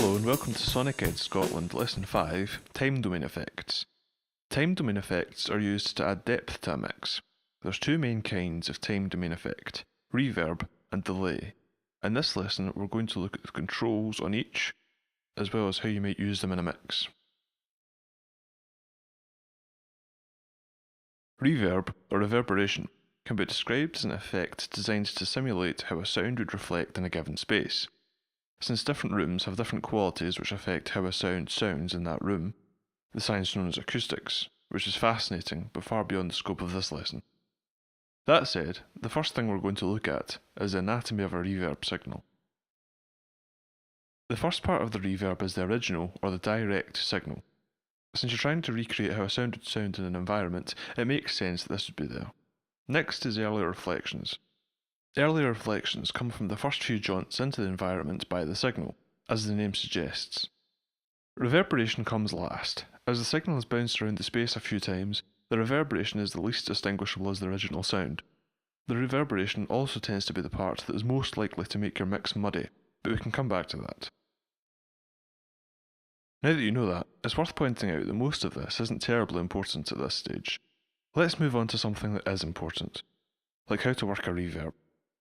Hello and welcome to SonicEd Scotland Lesson 5, Time Domain Effects. Time domain effects are used to add depth to a mix. There's two main kinds of time domain effect, reverb and delay. In this lesson we're going to look at the controls on each, as well as how you might use them in a mix. Reverb, or reverberation, can be described as an effect designed to simulate how a sound would reflect in a given space. Since different rooms have different qualities which affect how a sound sounds in that room, the science known as acoustics, which is fascinating but far beyond the scope of this lesson. That said, the first thing we're going to look at is the anatomy of a reverb signal. The first part of the reverb is the original, or the direct, signal. Since you're trying to recreate how a sound would sound in an environment, it makes sense that this would be there. Next is early reflections. Early reflections come from the first few jaunts into the environment by the signal, as the name suggests. Reverberation comes last. As the signal has bounced around the space a few times, the reverberation is the least distinguishable as the original sound. The reverberation also tends to be the part that is most likely to make your mix muddy, but we can come back to that. Now that you know that, it's worth pointing out that most of this isn't terribly important at this stage. Let's move on to something that is important, like how to work a reverb.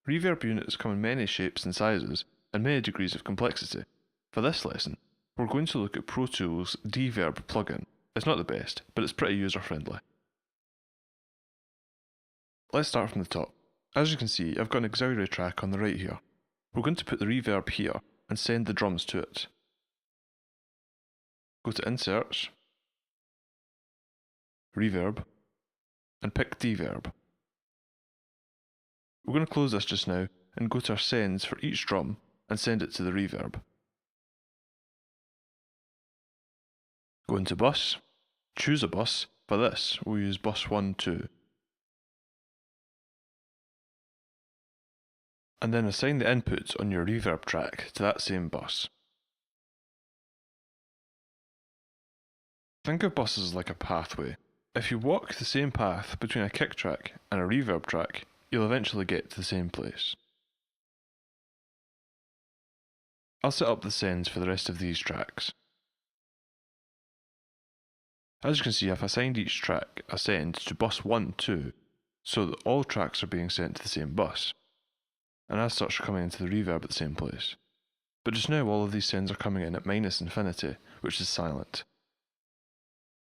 Reverb units come in many shapes and sizes, and many degrees of complexity. For this lesson, we're going to look at Pro Tools' Deverb plugin. It's not the best, but it's pretty user-friendly. Let's start from the top. As you can see, I've got an auxiliary track on the right here. We're going to put the reverb here and send the drums to it. Go to Insert, Reverb, and pick Deverb. We're going to close this just now and go to our sends for each drum and send it to the reverb. Go into bus, choose a bus. For this, we'll use bus 1, 2. And then assign the input on your reverb track to that same bus. Think of buses like a pathway. If you walk the same path between a kick track and a reverb track, you'll eventually get to the same place. I'll set up the sends for the rest of these tracks. As you can see, I've assigned each track a send to bus 1, 2, so that all tracks are being sent to the same bus, and as such are coming into the reverb at the same place. But just now all of these sends are coming in at -infinity, which is silent.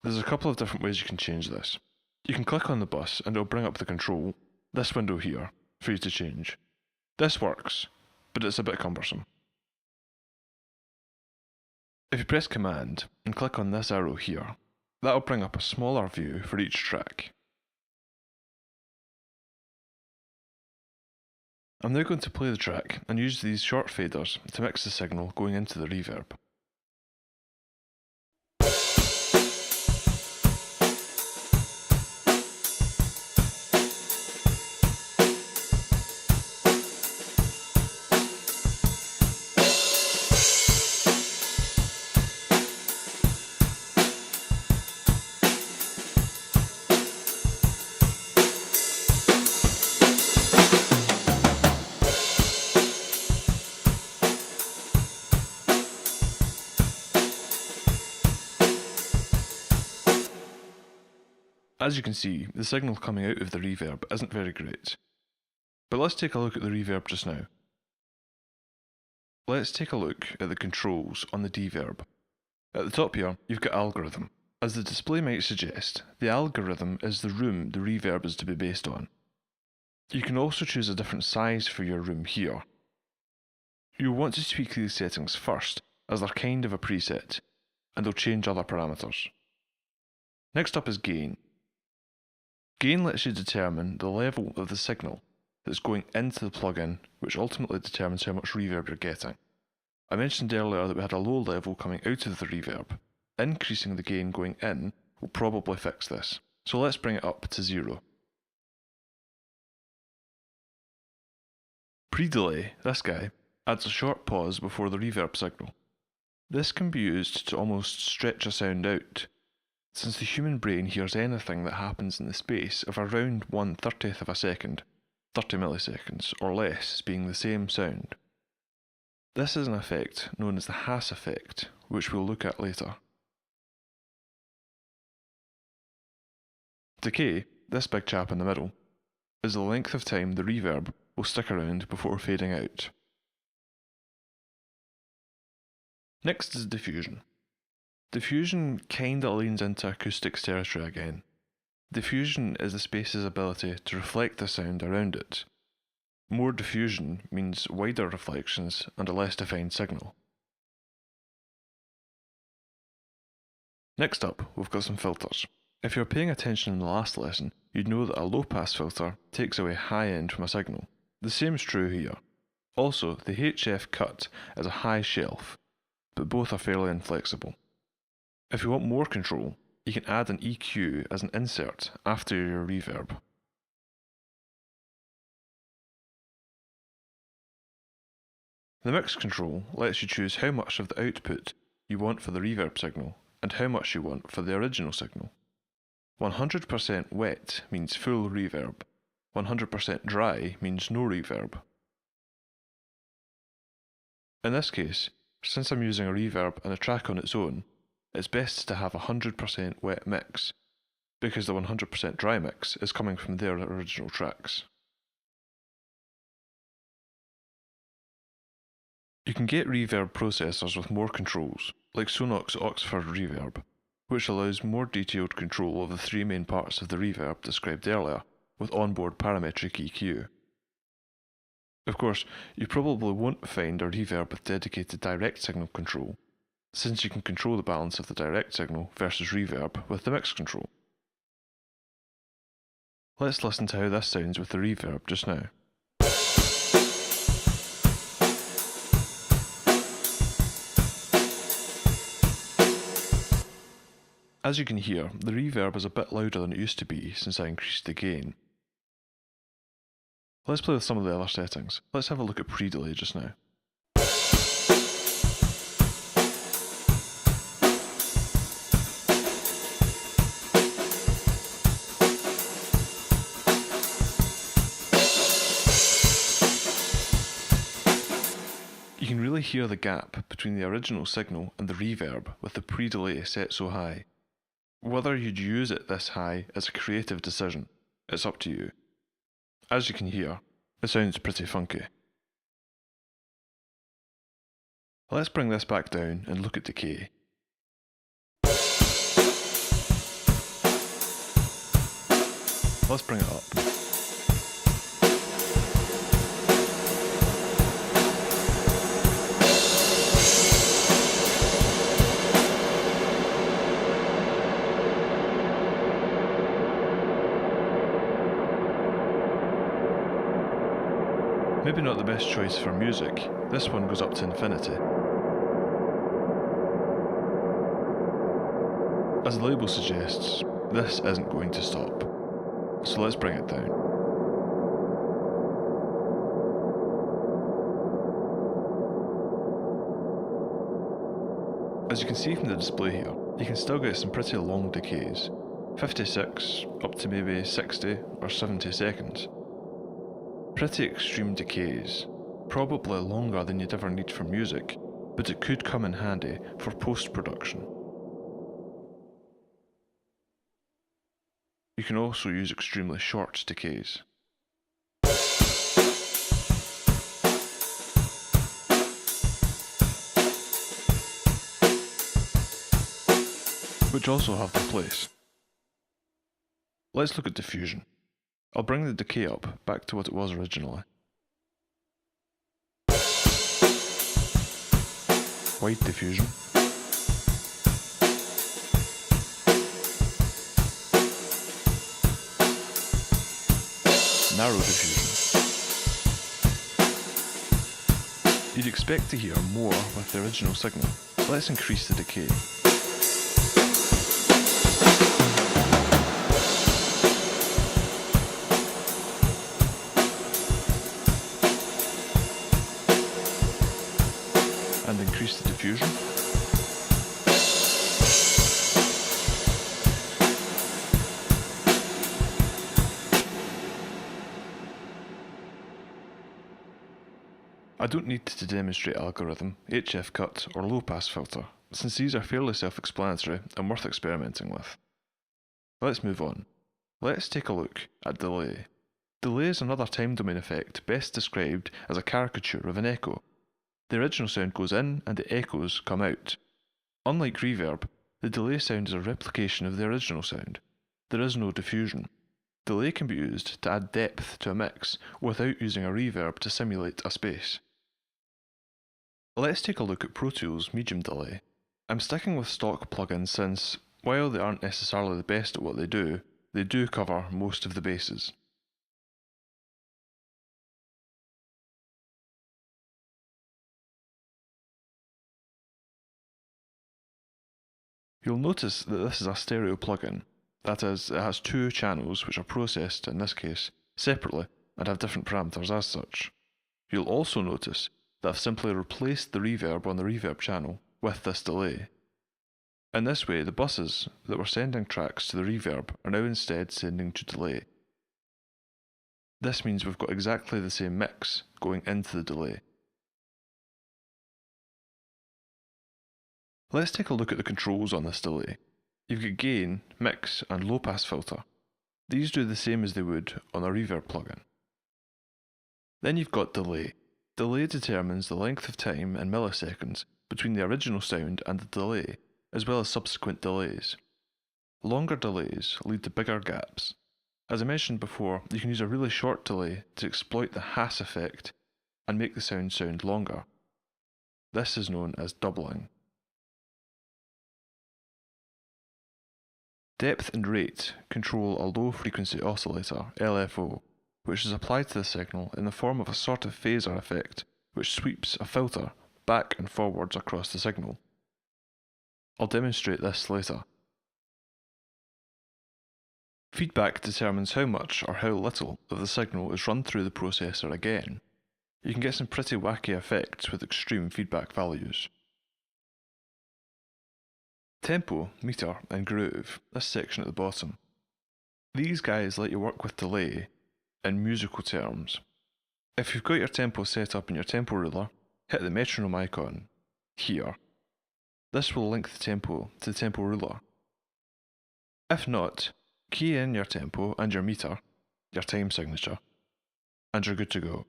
There's a couple of different ways you can change this. You can click on the bus and it'll bring up the control, this window here, for you to change. This works, but it's a bit cumbersome. If you press Command and click on this arrow here, that'll bring up a smaller view for each track. I'm now going to play the track and use these short faders to mix the signal going into the reverb. As you can see, the signal coming out of the reverb isn't very great. But let's take a look at the reverb just now. Let's take a look at the controls on the deverb. At the top here, you've got algorithm. As the display might suggest, the algorithm is the room the reverb is to be based on. You can also choose a different size for your room here. You'll want to tweak these settings first, as they're kind of a preset, and they'll change other parameters. Next up is gain. Gain lets you determine the level of the signal that's going into the plugin, which ultimately determines how much reverb you're getting. I mentioned earlier that we had a low level coming out of the reverb. Increasing the gain going in will probably fix this, so let's bring it up to 0. Pre-delay, this guy, adds a short pause before the reverb signal. This can be used to almost stretch a sound out, since the human brain hears anything that happens in the space of around 1/30th of a second, 30 milliseconds or less being the same sound. This is an effect known as the Hass effect, which we'll look at later. Decay, this big chap in the middle, is the length of time the reverb will stick around before fading out. Next is diffusion. Diffusion kinda leans into acoustics territory again. Diffusion is the space's ability to reflect the sound around it. More diffusion means wider reflections and a less defined signal. Next up, we've got some filters. If you were paying attention in the last lesson, you'd know that a low-pass filter takes away high end from a signal. The same is true here. Also, the HF cut is a high shelf, but both are fairly inflexible. If you want more control, you can add an EQ as an insert after your reverb. The mix control lets you choose how much of the output you want for the reverb signal and how much you want for the original signal. 100% wet means full reverb, 100% dry means no reverb. In this case, since I'm using a reverb and a track on its own, it's best to have a 100% wet mix, because the 100% dry mix is coming from their original tracks. You can get reverb processors with more controls, like Sonic's Oxford Reverb, which allows more detailed control of the three main parts of the reverb described earlier, with onboard parametric EQ. Of course, you probably won't find a reverb with dedicated direct signal control, since you can control the balance of the direct signal versus reverb with the mix control. Let's listen to how this sounds with the reverb just now. As you can hear, the reverb is a bit louder than it used to be since I increased the gain. Let's play with some of the other settings. Let's have a look at pre-delay just now. You can really hear the gap between the original signal and the reverb with the pre-delay set so high. Whether you'd use it this high is a creative decision. It's up to you. As you can hear, it sounds pretty funky. Let's bring this back down and look at decay. Let's bring it up. Maybe not the best choice for music, this one goes up to infinity. As the label suggests, this isn't going to stop, so let's bring it down. As you can see from the display here, you can still get some pretty long decays, 56 up to maybe 60 or 70 seconds. Pretty extreme decays, probably longer than you'd ever need for music, but it could come in handy for post-production. You can also use extremely short decays. Which also have their place. Let's look at diffusion. I'll bring the decay up back to what it was originally. Wide diffusion. Narrow diffusion. You'd expect to hear more with the original signal. Let's increase the decay. And increase the diffusion. I don't need to demonstrate algorithm, HF cut, or low pass filter, since these are fairly self-explanatory and worth experimenting with. Let's move on. Let's take a look at delay. Delay is another time domain effect best described as a caricature of an echo. The original sound goes in and the echoes come out. Unlike reverb, the delay sound is a replication of the original sound. There is no diffusion. Delay can be used to add depth to a mix without using a reverb to simulate a space. Let's take a look at Pro Tools medium delay. I'm sticking with stock plugins since, while they aren't necessarily the best at what they do cover most of the bases. You'll notice that this is a stereo plugin. That is, it has two channels which are processed, in this case, separately and have different parameters as such. You'll also notice that I've simply replaced the reverb on the reverb channel with this delay. In this way, the buses that were sending tracks to the reverb are now instead sending to delay. This means we've got exactly the same mix going into the delay. Let's take a look at the controls on this delay. You've got gain, mix, and low pass filter. These do the same as they would on a reverb plugin. Then you've got delay. Delay determines the length of time in milliseconds between the original sound and the delay, as well as subsequent delays. Longer delays lead to bigger gaps. As I mentioned before, you can use a really short delay to exploit the Hass effect and make the sound longer. This is known as doubling. Depth and rate control a low frequency oscillator, LFO, which is applied to the signal in the form of a sort of phasor effect, which sweeps a filter back and forwards across the signal. I'll demonstrate this later. Feedback determines how much or how little of the signal is run through the processor again. You can get some pretty wacky effects with extreme feedback values. Tempo, meter, and groove, this section at the bottom. These guys let you work with delay in musical terms. If you've got your tempo set up in your tempo ruler, hit the metronome icon here. This will link the tempo to the tempo ruler. If not, key in your tempo and your meter, your time signature, and you're good to go.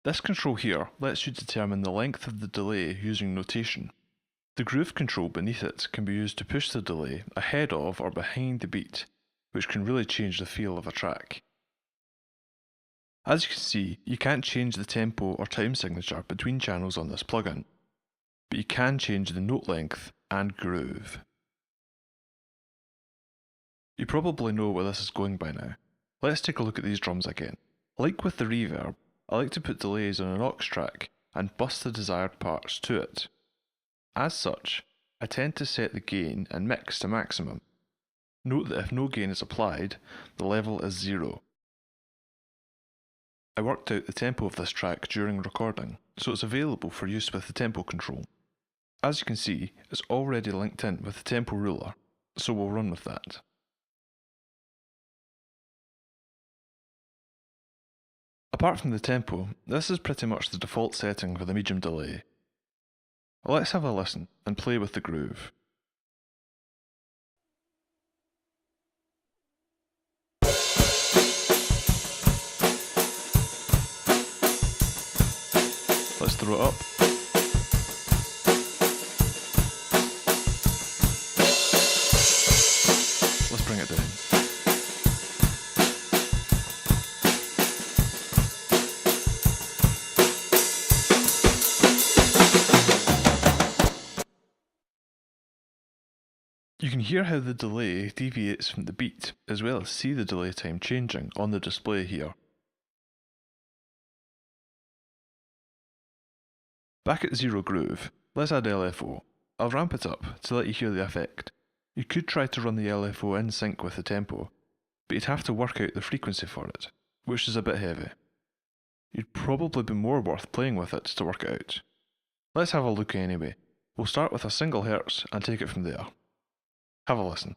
This control here lets you determine the length of the delay using notation. The groove control beneath it can be used to push the delay ahead of or behind the beat, which can really change the feel of a track. As you can see, you can't change the tempo or time signature between channels on this plugin, but you can change the note length and groove. You probably know where this is going by now. Let's take a look at these drums again. Like with the reverb, I like to put delays on an aux track and bus the desired parts to it. As such, I tend to set the gain and mix to maximum. Note that if no gain is applied, the level is 0. I worked out the tempo of this track during recording, so it's available for use with the tempo control. As you can see, it's already linked in with the tempo ruler, so we'll run with that. Apart from the tempo, this is pretty much the default setting for the medium delay. Let's have a listen and play with the groove. Let's throw it up. Let's bring it down. You can hear how the delay deviates from the beat, as well as see the delay time changing on the display here. Back at 0 groove, let's add LFO. I'll ramp it up to let you hear the effect. You could try to run the LFO in sync with the tempo, but you'd have to work out the frequency for it, which is a bit heavy. You'd probably be more worth playing with it to work it out. Let's have a look anyway. We'll start with a single hertz and take it from there. Have a listen.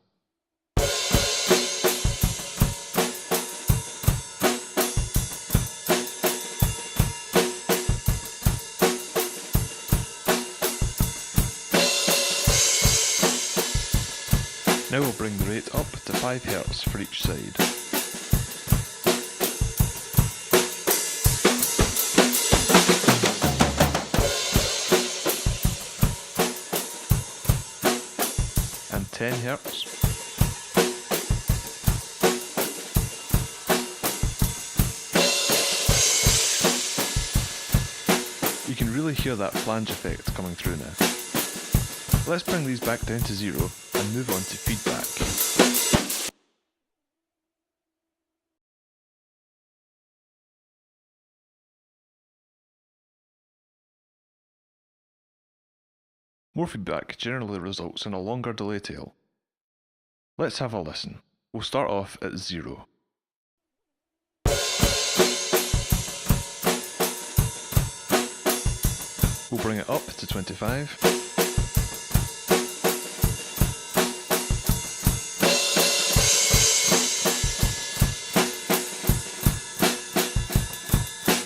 Now we'll bring the rate up to 5 Hz for each side. And 10 Hz. You can really hear that flange effect coming through now. Let's bring these back down to 0 and move on to feedback. More feedback generally results in a longer delay tail. Let's have a listen. We'll start off at 0. We'll bring it up to 25.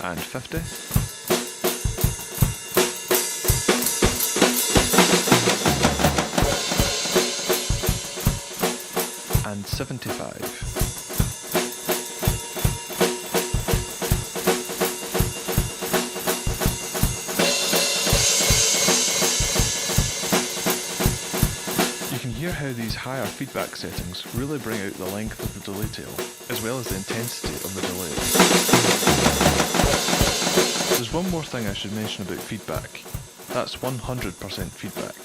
And 50. And 75. You can hear how these higher feedback settings really bring out the length of the delay tail, as well as the intensity of the delay. There's one more thing I should mention about feedback. That's 100% feedback.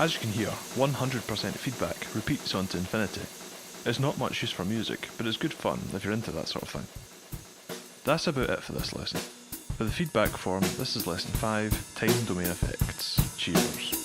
As you can hear, 100% feedback repeats on to infinity. It's not much use for music, but it's good fun if you're into that sort of thing. That's about it for this lesson. For the feedback form, this is lesson 5, Time and Domain Effects. Cheers.